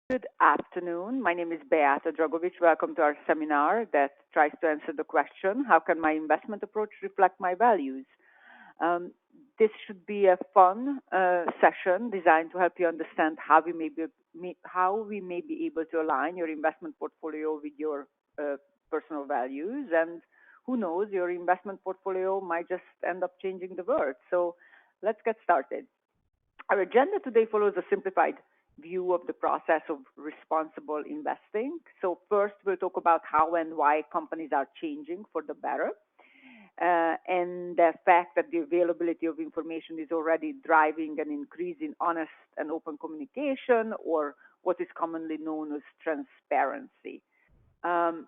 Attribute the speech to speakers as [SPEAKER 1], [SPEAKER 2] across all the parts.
[SPEAKER 1] Good afternoon. My name is Beata Dragovic. Welcome to our seminar that tries to answer the question, how can my investment approach reflect my values? Um, this should be a fun session designed to help you understand how we may be able to align your investment portfolio with your personal values. And who knows, your investment portfolio might just end up changing the world. So let's get started. Our agenda today follows a simplified view of the process of responsible investing. So first, we'll talk about how and why companies are changing for the better, and the fact that the availability of information is already driving an increase in honest and open communication, or what is commonly known as transparency. Um,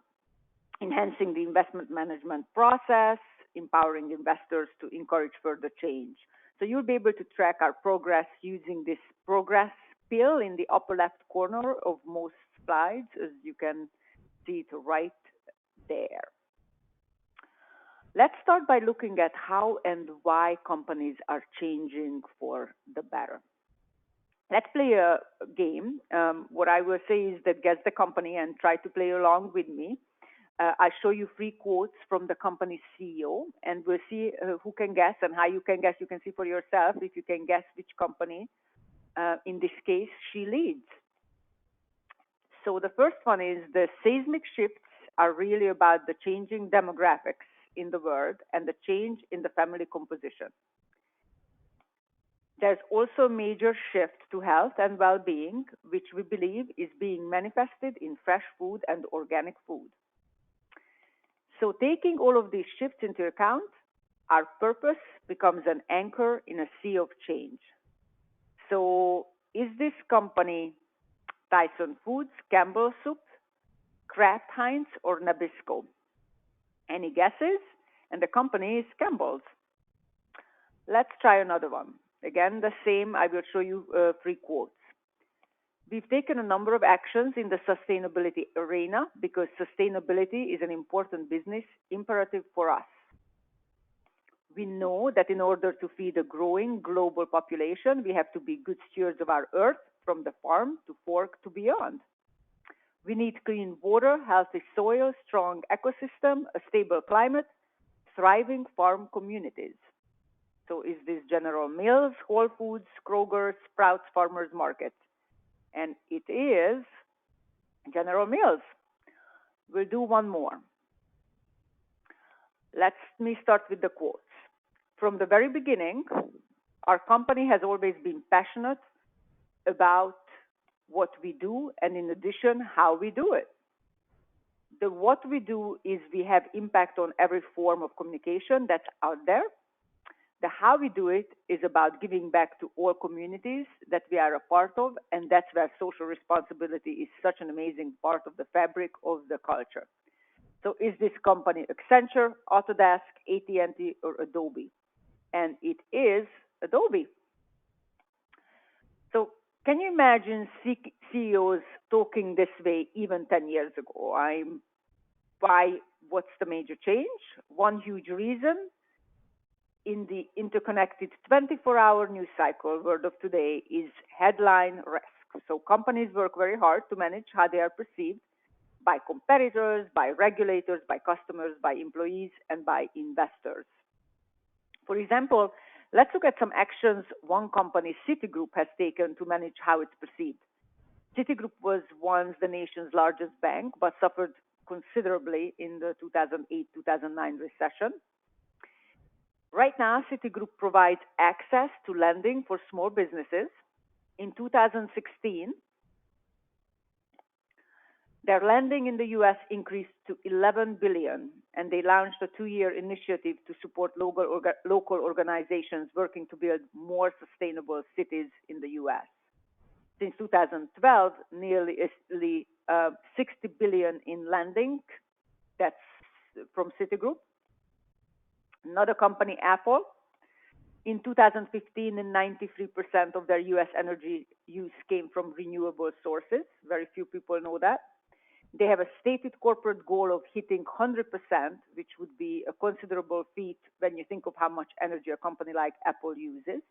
[SPEAKER 1] Enhancing the investment management process, empowering investors to encourage further change. So you'll be able to track our progress using this progress pill in the upper left corner of most slides, as you can see it right there. Let's start by looking at how and why companies are changing for the better. Let's play a game. What I will say is that guess the company and try to play along with me. I show you three quotes from the company's CEO, and we'll see who can guess and how you can guess. You can see for yourself if you can guess which company, in this case, she leads. So the first one is the seismic shifts are really about the changing demographics in the world and the change in the family composition. There's also a major shift to health and well-being, which we believe is being manifested in fresh food and organic food. So taking all of these shifts into account, our purpose becomes an anchor in a sea of change. So is this company Tyson Foods, Campbell Soup, Kraft Heinz, or Nabisco? Any guesses? And the company is Campbell's. Let's try another one. Again, the same. I will show you three quotes. We've taken a number of actions in the sustainability arena because sustainability is an important business imperative for us. We know that in order to feed a growing global population, we have to be good stewards of our earth from the farm to fork to beyond. We need clean water, healthy soil, strong ecosystem, a stable climate, thriving farm communities. So is this General Mills, Whole Foods, Kroger, Sprouts Farmers Market? And it is General Mills. We'll do one more. Let me start with the quotes. From the very beginning, our company has always been passionate about what we do and, in addition, how we do it. The what we do is we have impact on every form of communication that's out there. The how we do it is about giving back to all communities that we are a part of, and that's where social responsibility is such an amazing part of the fabric of the culture. So is this company Accenture, Autodesk, AT&T, or Adobe? And it is Adobe. So can you imagine CEOs talking this way even 10 years ago? What's the major change? One huge reason in the interconnected 24-hour news cycle world of today is headline risk. So companies work very hard to manage how they are perceived by competitors, by regulators, by customers, by employees, and by investors. For example, let's look at some actions one company, Citigroup, has taken to manage how it's perceived. Citigroup was once the nation's largest bank, but suffered considerably in the 2008-2009 recession. Right now, Citigroup provides access to lending for small businesses. In 2016, their lending in the U.S. increased to $11 billion, and they launched a 2-year initiative to support local organizations working to build more sustainable cities in the U.S. Since 2012, nearly $60 billion in lending. That's from Citigroup. Another company, Apple, in 2015, 93% of their U.S. energy use came from renewable sources. Very few people know that. They have a stated corporate goal of hitting 100%, which would be a considerable feat when you think of how much energy a company like Apple uses.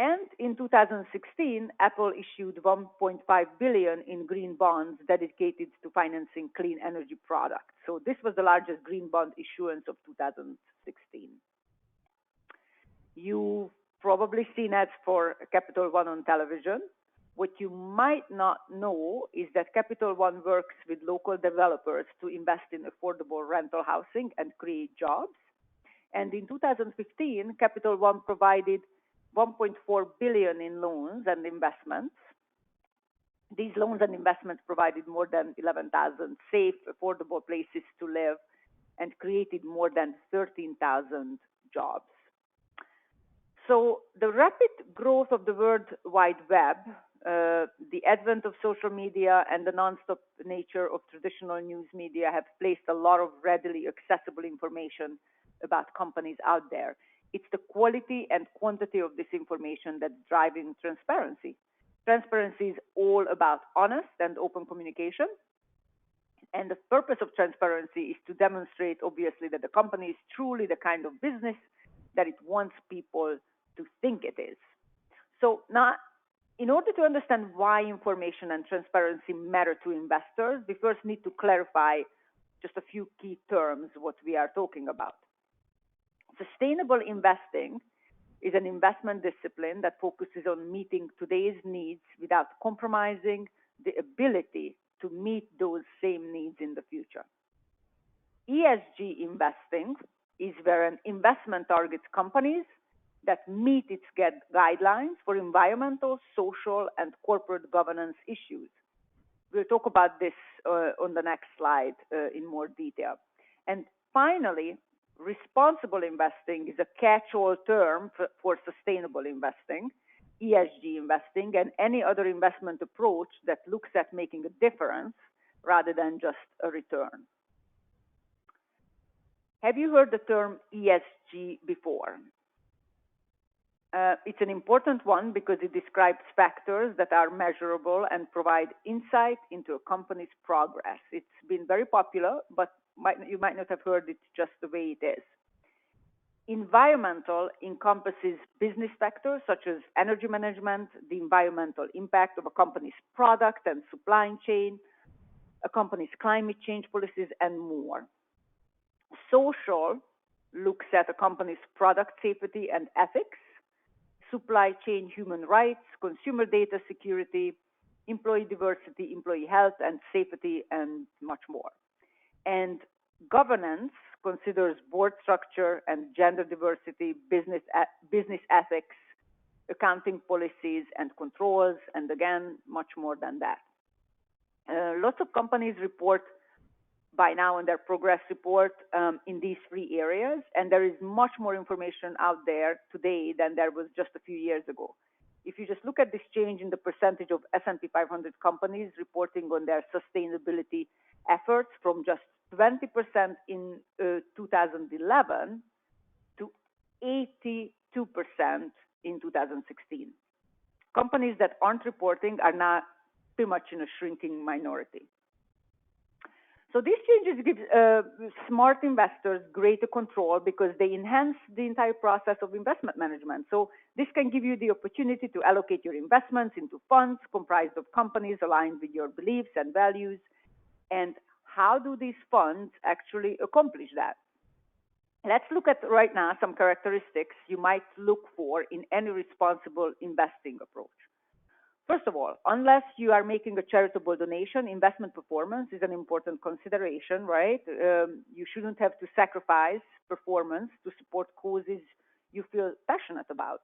[SPEAKER 1] And in 2016, Apple issued 1.5 billion in green bonds dedicated to financing clean energy products. So this was the largest green bond issuance of 2016. You've probably seen ads for Capital One on television. What you might not know is that Capital One works with local developers to invest in affordable rental housing and create jobs. And in 2015, Capital One provided 1.4 billion in loans and investments. These loans and investments provided more than 11,000 safe, affordable places to live and created more than 13,000 jobs. So the rapid growth of the World Wide Web, the advent of social media, and the nonstop nature of traditional news media have placed a lot of readily accessible information about companies out there. It's the quality and quantity of this information that's driving transparency. Transparency is all about honest and open communication. And the purpose of transparency is to demonstrate, obviously, that the company is truly the kind of business that it wants people to think it is. So now, in order to understand why information and transparency matter to investors, we first need to clarify just a few key terms, what we are talking about. Sustainable investing is an investment discipline that focuses on meeting today's needs without compromising the ability to meet those same needs in the future. ESG investing is where an investment targets companies that meet its guidelines for environmental, social, and corporate governance issues. We'll talk about this on the next slide in more detail. And finally, responsible investing is a catch-all term for sustainable investing, ESG investing, and any other investment approach that looks at making a difference rather than just a return. Have you heard the term ESG before? It's an important one because it describes factors that are measurable and provide insight into a company's progress. It's been very popular, but you might not have heard it just the way it is. Environmental encompasses business factors such as energy management, the environmental impact of a company's product and supply chain, a company's climate change policies, and more. Social looks at a company's product safety and ethics, supply chain human rights, consumer data security, employee diversity, employee health and safety, and much more. And governance considers board structure and gender diversity, business ethics, accounting policies and controls, and again, much more than that. Lots of companies report by now in their progress report in these three areas, and there is much more information out there today than there was just a few years ago. If you just look at this change in the percentage of S&P 500 companies reporting on their sustainability efforts from just 20% in 2011 to 82% in 2016. Companies that aren't reporting are now pretty much in a shrinking minority. So these changes give smart investors greater control because they enhance the entire process of investment management. So this can give you the opportunity to allocate your investments into funds comprised of companies aligned with your beliefs and values. And how do these funds actually accomplish that? Let's look at right now some characteristics you might look for in any responsible investing approach. First of all, unless you are making a charitable donation, investment performance is an important consideration, right? You shouldn't have to sacrifice performance to support causes you feel passionate about.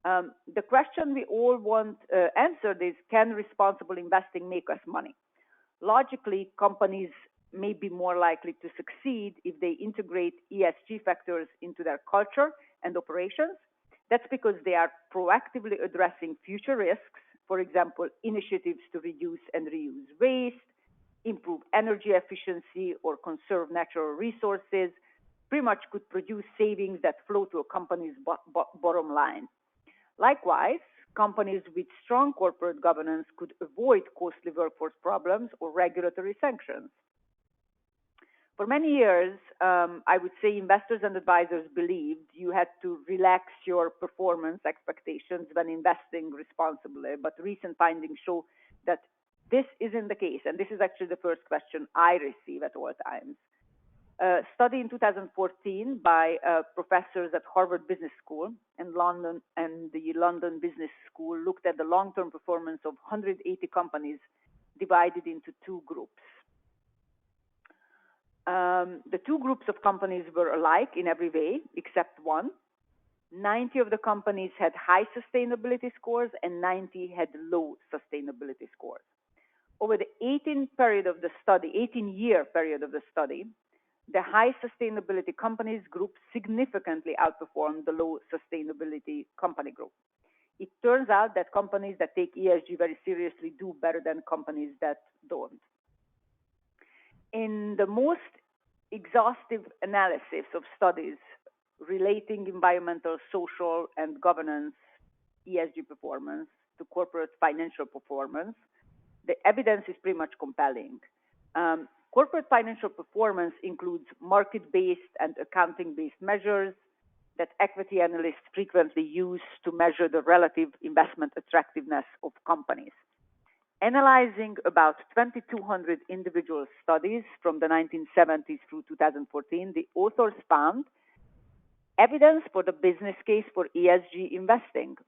[SPEAKER 1] The question we all want answered is, can responsible investing make us money? Logically, companies may be more likely to succeed if they integrate ESG factors into their culture and operations. That's because they are proactively addressing future risks. For example, initiatives to reduce and reuse waste, improve energy efficiency, or conserve natural resources pretty much could produce savings that flow to a company's bottom line. Likewise, companies with strong corporate governance could avoid costly workforce problems or regulatory sanctions. For many years, I would say investors and advisors believed you had to relax your performance expectations when investing responsibly, but recent findings show that this isn't the case, and this is actually the first question I receive at all times. A study in 2014 by professors at Harvard Business School and the London Business School looked at the long-term performance of 180 companies divided into two groups. The two groups of companies were alike in every way except one. 90 of the companies had high sustainability scores and 90 had low sustainability scores. Over the 18-year period of the study, the high sustainability companies group significantly outperformed the low sustainability company group. It turns out that companies that take ESG very seriously do better than companies that don't. In the most exhaustive analysis of studies relating environmental, social, and governance ESG performance to corporate financial performance, the evidence is pretty much compelling. Corporate financial performance includes market-based and accounting-based measures that equity analysts frequently use to measure the relative investment attractiveness of companies. Analyzing about 2,200 individual studies from the 1970s through 2014, the authors found evidence for the business case for ESG investing.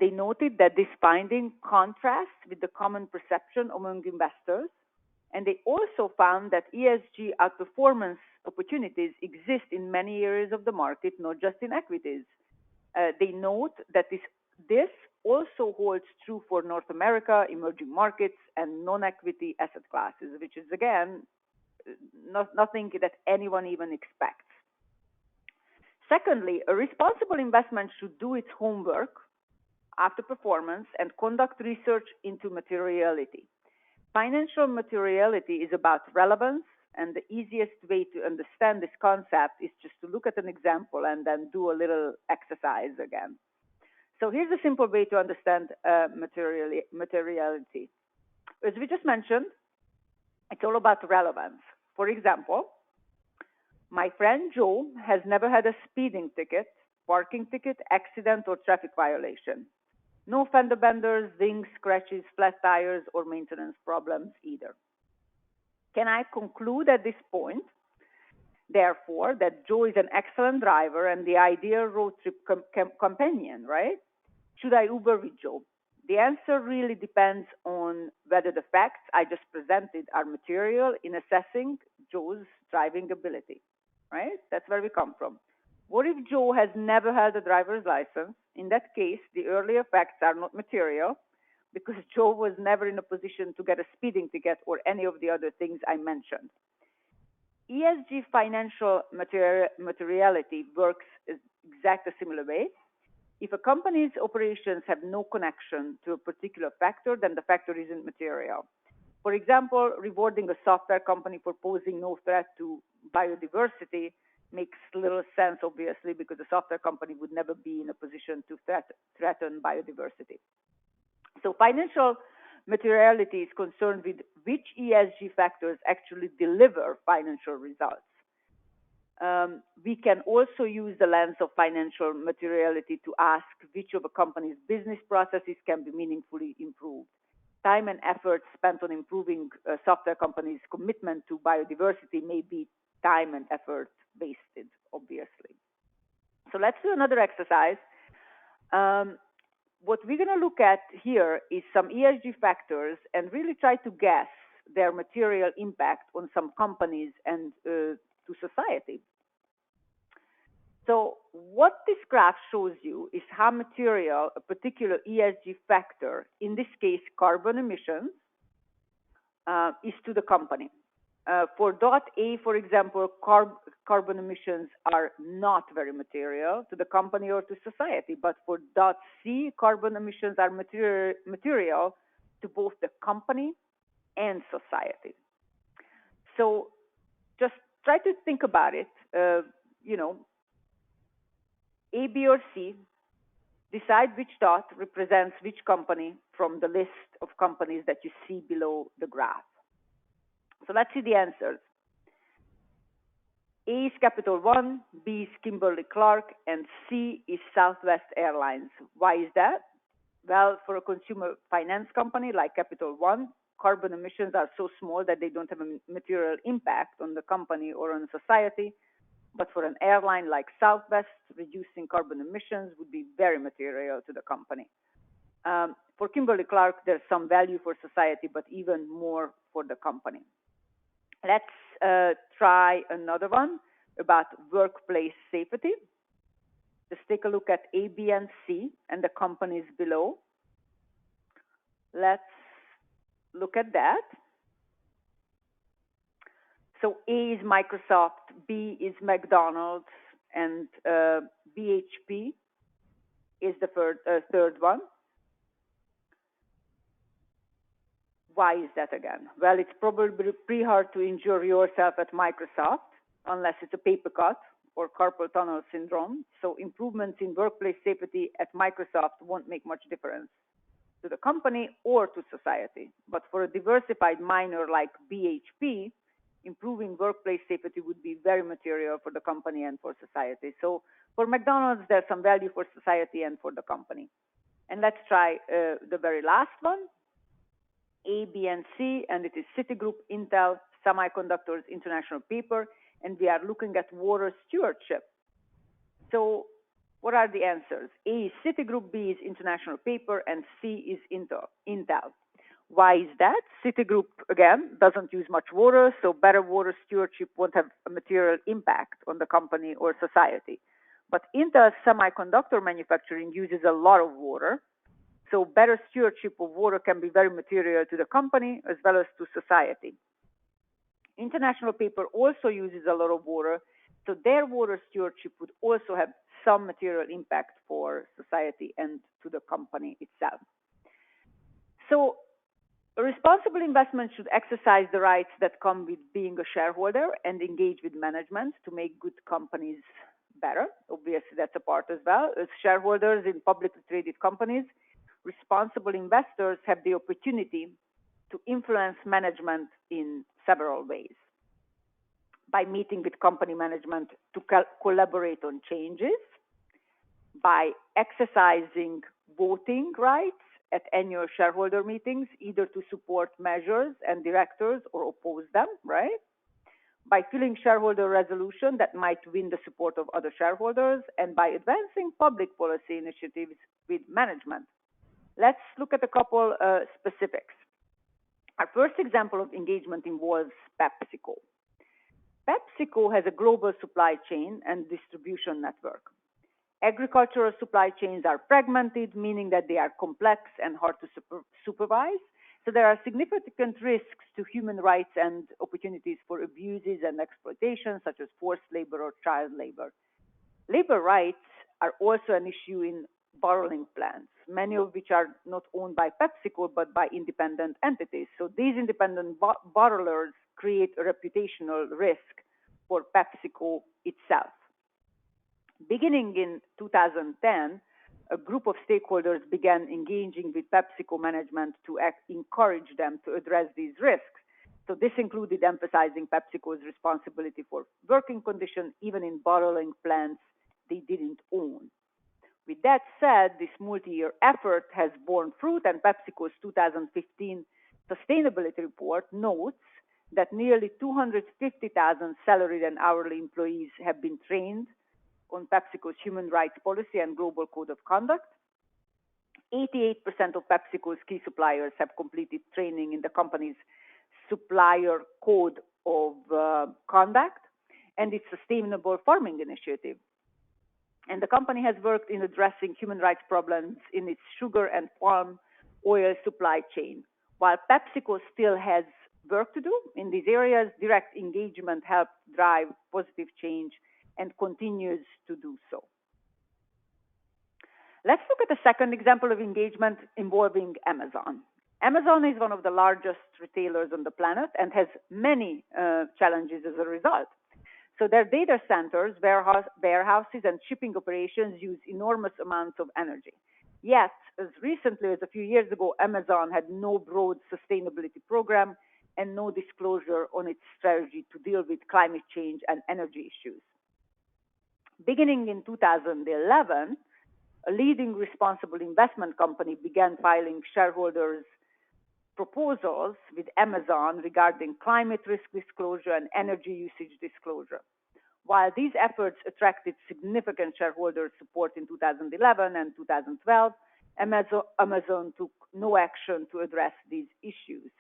[SPEAKER 1] They noted that this finding contrasts with the common perception among investors, and they also found that ESG outperformance opportunities exist in many areas of the market, not just in equities. They note that this also holds true for North America, emerging markets, and non-equity asset classes, which is, again, nothing that anyone even expects. Secondly, a responsible investment should do its homework after performance and conduct research into materiality. Financial materiality is about relevance, and the easiest way to understand this concept is just to look at an example and then do a little exercise again. So here's a simple way to understand materiality. As we just mentioned, it's all about relevance. For example, my friend Joe has never had a speeding ticket, parking ticket, accident, or traffic violation. No fender benders, dings, scratches, flat tires, or maintenance problems either. Can I conclude at this point, therefore, that Joe is an excellent driver and the ideal road trip companion, right? Should I Uber with Joe? The answer really depends on whether the facts I just presented are material in assessing Joe's driving ability, right? That's where we come from. What if Joe has never held a driver's license? In that case, the earlier facts are not material because Joe was never in a position to get a speeding ticket or any of the other things I mentioned. ESG financial materiality works exactly a similar way. If a company's operations have no connection to a particular factor, then the factor isn't material. For example, rewarding a software company for posing no threat to biodiversity makes little sense, obviously, because a software company would never be in a position to threaten biodiversity. So financial materiality is concerned with which ESG factors actually deliver financial results. We can also use the lens of financial materiality to ask which of a company's business processes can be meaningfully improved. Time and effort spent on improving a software company's commitment to biodiversity may be time and effort wasted, obviously. So let's do another exercise. What we're going to look at here is some ESG factors and really try to guess their material impact on some companies and to society. So what this graph shows you is how material a particular ESG factor, in this case carbon emissions, is to the company. For dot A, for example, carbon emissions are not very material to the company or to society, but for dot C, carbon emissions are material to both the company and society. So just try to think about it, A, B, or C, decide which dot represents which company from the list of companies that you see below the graph. So let's see the answers. A is Capital One, B is Kimberly-Clark, and C is Southwest Airlines. Why is that? Well, for a consumer finance company like Capital One, carbon emissions are so small that they don't have a material impact on the company or on society. But for an airline like Southwest, reducing carbon emissions would be very material to the company. For Kimberly-Clark, there's some value for society, but even more for the company. Let's try another one about workplace safety. Just take a look at A, B, and C and the companies below. Let's look at that. So A is Microsoft, B is McDonald's, and BHP is the third one. Why is that again? Well, it's probably pretty hard to injure yourself at Microsoft unless it's a paper cut or carpal tunnel syndrome. So improvements in workplace safety at Microsoft won't make much difference to the company or to society. But for a diversified miner like BHP, improving workplace safety would be very material for the company and for society. So for McDonald's, there's some value for society and for the company. And let's try the very last one. A, B, and C, and it is Citigroup, Intel, Semiconductors, International Paper, and we are looking at water stewardship. So what are the answers? A is Citigroup, B is International Paper, and C is Intel. Why is that? Citigroup, again, doesn't use much water, so better water stewardship won't have a material impact on the company or society. But Intel's semiconductor manufacturing uses a lot of water, so better stewardship of water can be very material to the company as well as to society. International Paper also uses a lot of water, so their water stewardship would also have some material impact for society and to the company itself. So a responsible investment should exercise the rights that come with being a shareholder and engage with management to make good companies better. Obviously, that's a part as well. As shareholders in publicly traded companies, responsible investors have the opportunity to influence management in several ways. By meeting with company management to collaborate on changes, by exercising voting rights at annual shareholder meetings, either to support measures and directors or oppose them, right? By filling shareholder resolution that might win the support of other shareholders, and by advancing public policy initiatives with management. Let's look at a couple specifics. Our first example of engagement involves PepsiCo. PepsiCo has a global supply chain and distribution network. Agricultural supply chains are fragmented, meaning that they are complex and hard to supervise. So there are significant risks to human rights and opportunities for abuses and exploitation, such as forced labor or child labor. Labor rights are also an issue in bottling plants, many of which are not owned by PepsiCo but by independent entities. So these independent bottlers create a reputational risk for PepsiCo itself. Beginning in 2010, a group of stakeholders began engaging with PepsiCo management to encourage them to address these risks. So this included emphasizing PepsiCo's responsibility for working conditions, even in bottling plants they didn't own. With that said, this multi-year effort has borne fruit, and PepsiCo's 2015 sustainability report notes that nearly 250,000 salaried and hourly employees have been trained on PepsiCo's human rights policy and global code of conduct. 88% of PepsiCo's key suppliers have completed training in the company's supplier code of conduct and its sustainable farming initiative. And the company has worked in addressing human rights problems in its sugar and palm oil supply chain. While PepsiCo still has work to do in these areas, direct engagement helps drive positive change and continues to do so. Let's look at a second example of engagement involving Amazon. Amazon is one of the largest retailers on the planet and has many challenges as a result. So their data centers, warehouses, and shipping operations use enormous amounts of energy. Yet, as recently as a few years ago, Amazon had no broad sustainability program, and no disclosure on its strategy to deal with climate change and energy issues. Beginning in 2011, a leading responsible investment company began filing shareholders' proposals with Amazon regarding climate risk disclosure and energy usage disclosure. While these efforts attracted significant shareholder support in 2011 and 2012, Amazon took no action to address these issues.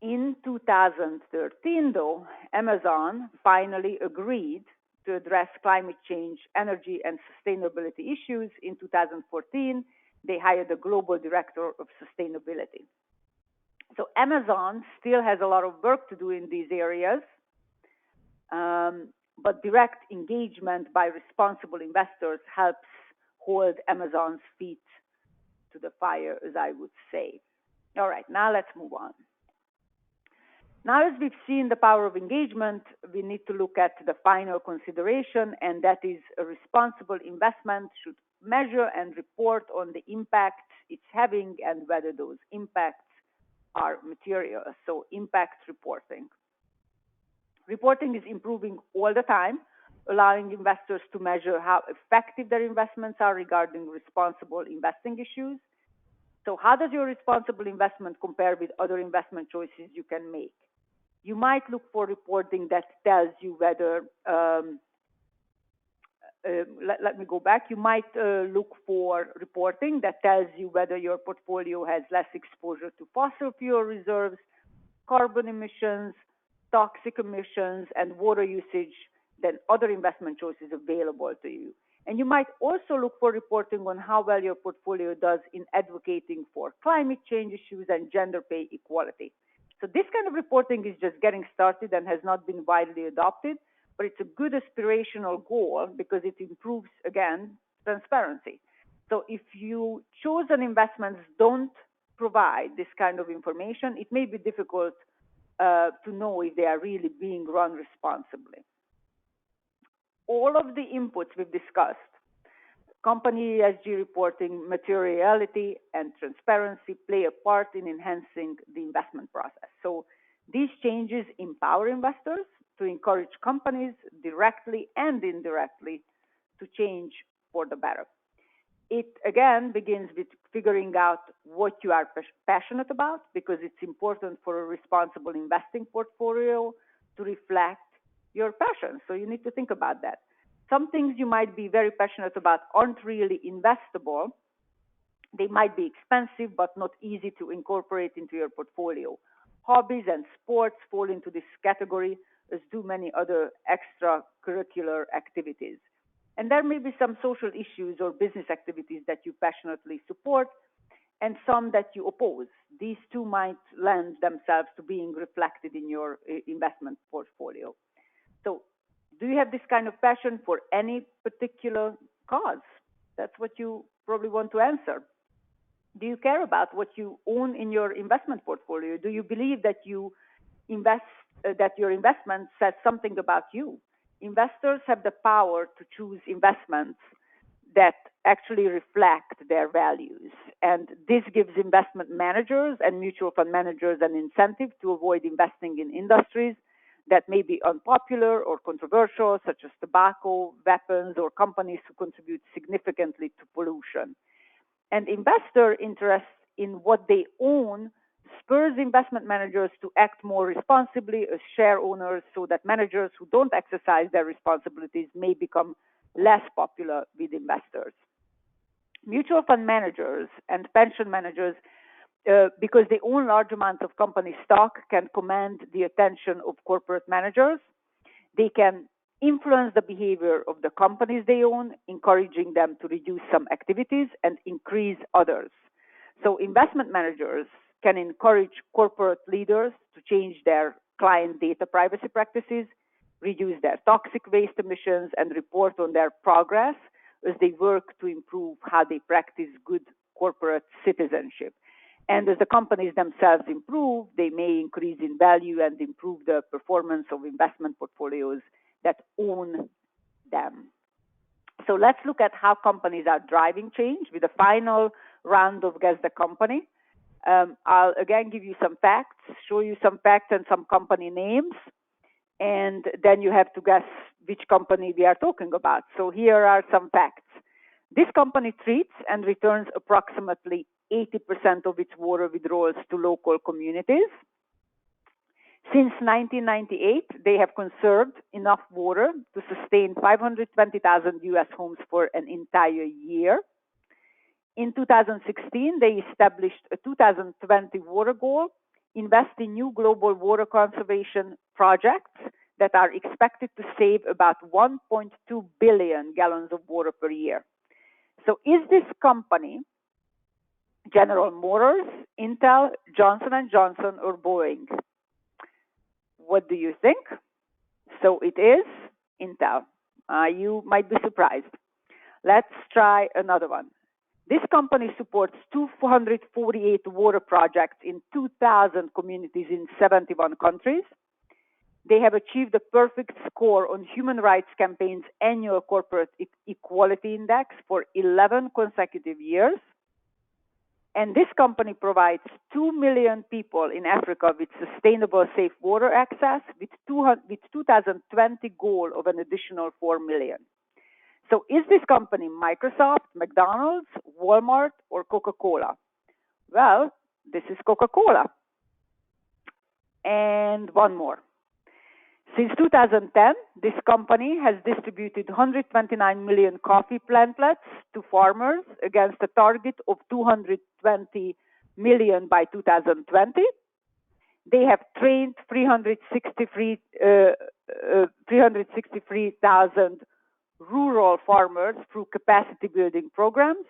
[SPEAKER 1] In 2013, though, Amazon finally agreed to address climate change, energy, and sustainability issues. In 2014, they hired a global director of sustainability. So Amazon still has a lot of work to do in these areas, but direct engagement by responsible investors helps hold Amazon's feet to the fire, as I would say. All right, now let's move on. Now, as we've seen the power of engagement, we need to look at the final consideration, and that is a responsible investment should measure and report on the impact it's having and whether those impacts are material. So impact reporting. Reporting is improving all the time, allowing investors to measure how effective their investments are regarding responsible investing issues. So how does your responsible investment compare with other investment choices you can make? You might look for reporting that tells you whether, let me go back. You might look for reporting that tells you whether your portfolio has less exposure to fossil fuel reserves, carbon emissions, toxic emissions, and water usage than other investment choices available to you. And you might also look for reporting on how well your portfolio does in advocating for climate change issues and gender pay equality. So this kind of reporting is just getting started and has not been widely adopted, but it's a good aspirational goal because it improves, again, transparency. So if you chosen investments don't provide this kind of information, it may be difficult to know if they are really being run responsibly. All of the inputs we've discussed, company ESG reporting, materiality, and transparency play a part in enhancing the investment process. So these changes empower investors to encourage companies directly and indirectly to change for the better. It, again, begins with figuring out what you are passionate about, because it's important for a responsible investing portfolio to reflect your passion. So you need to think about that. Some things you might be very passionate about aren't really investable. They might be expensive, but not easy to incorporate into your portfolio. Hobbies and sports fall into this category, as do many other extracurricular activities. And there may be some social issues or business activities that you passionately support, and some that you oppose. These two might lend themselves to being reflected in your investment portfolio. So, do you have this kind of passion for any particular cause? That's what you probably want to answer. Do you care about what you own in your investment portfolio? Do you believe that you that your investment says something about you? Investors have the power to choose investments that actually reflect their values. And this gives investment managers and mutual fund managers an incentive to avoid investing in industries that may be unpopular or controversial, such as tobacco, weapons, or companies who contribute significantly to pollution. And investor interest in what they own spurs investment managers to act more responsibly as share owners, so that managers who don't exercise their responsibilities may become less popular with investors. Mutual fund managers and pension managers, because they own large amounts of company stock, can command the attention of corporate managers. They can influence the behavior of the companies they own, encouraging them to reduce some activities and increase others. So investment managers can encourage corporate leaders to change their client data privacy practices, reduce their toxic waste emissions, and report on their progress as they work to improve how they practice good corporate citizenship. And as the companies themselves improve, they may increase in value and improve the performance of investment portfolios that own them. So let's look at how companies are driving change with the final round of Guess the Company. I'll again give you some facts, show you some facts and some company names, and then you have to guess which company we are talking about. So here are some facts. This company treats and returns approximately 80% of its water withdrawals to local communities. Since 1998, they have conserved enough water to sustain 520,000 US homes for an entire year. In 2016, they established a 2020 water goal, invest in new global water conservation projects that are expected to save about 1.2 billion gallons of water per year. So is this company General Motors, Intel, Johnson & Johnson, or Boeing? What do you think? So it is Intel. You might be surprised. Let's try another one. This company supports 248 water projects in 2,000 communities in 71 countries. They have achieved a perfect score on Human Rights Campaign's annual Corporate Equality Index for 11 consecutive years. And this company provides 2 million people in Africa with sustainable, safe water access, with 2020 goal of an additional 4 million. So is this company Microsoft, McDonald's, Walmart, or Coca-Cola? Well, this is Coca-Cola. And one more. Since 2010, this company has distributed 129 million coffee plantlets to farmers against a target of 220 million by 2020. They have trained 363,000 rural farmers through capacity building programs,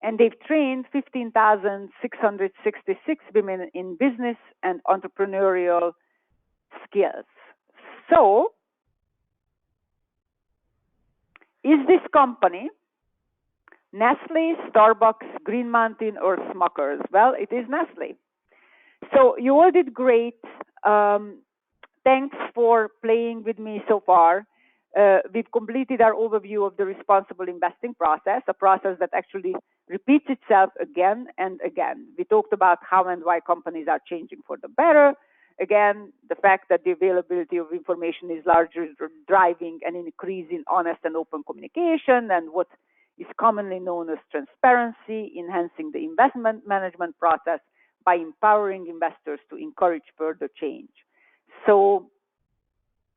[SPEAKER 1] and they've trained 15,666 women in business and entrepreneurial skills. So, is this company Nestle, Starbucks, Green Mountain, or Smuckers? Well, it is Nestle. So you all did great. Thanks for playing with me so far. We've completed our overview of the responsible investing process, a process that actually repeats itself again and again. We talked about how and why companies are changing for the better. Again, the fact that the availability of information is largely driving an increase in honest and open communication, and what is commonly known as transparency, enhancing the investment management process by empowering investors to encourage further change. So,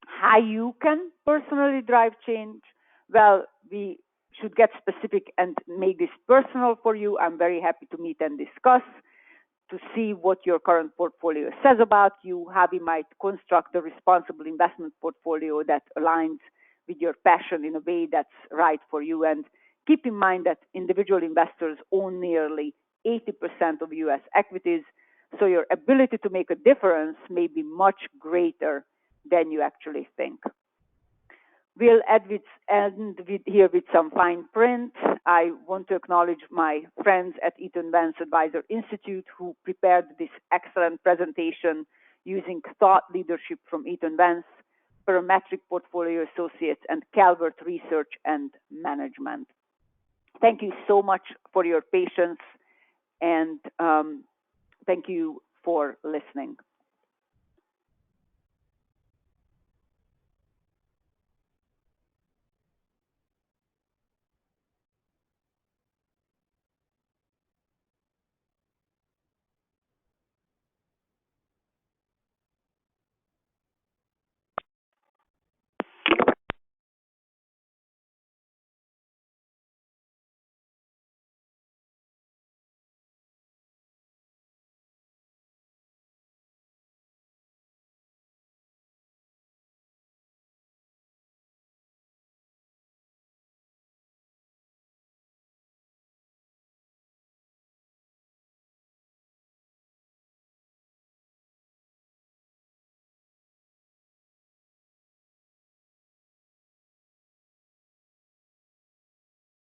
[SPEAKER 1] how you can personally drive change? Well, we should get specific and make this personal for you. I'm very happy to meet and discuss, to see what your current portfolio says about you, how we might construct a responsible investment portfolio that aligns with your passion in a way that's right for you. And keep in mind that individual investors own nearly 80% of US equities, so your ability to make a difference may be much greater than you actually think. We'll end here with some fine print. I want to acknowledge my friends at Eaton Vance Advisor Institute who prepared this excellent presentation using thought leadership from Eaton Vance, Parametric Portfolio Associates, and Calvert Research and Management. Thank you so much for your patience, and thank you for listening.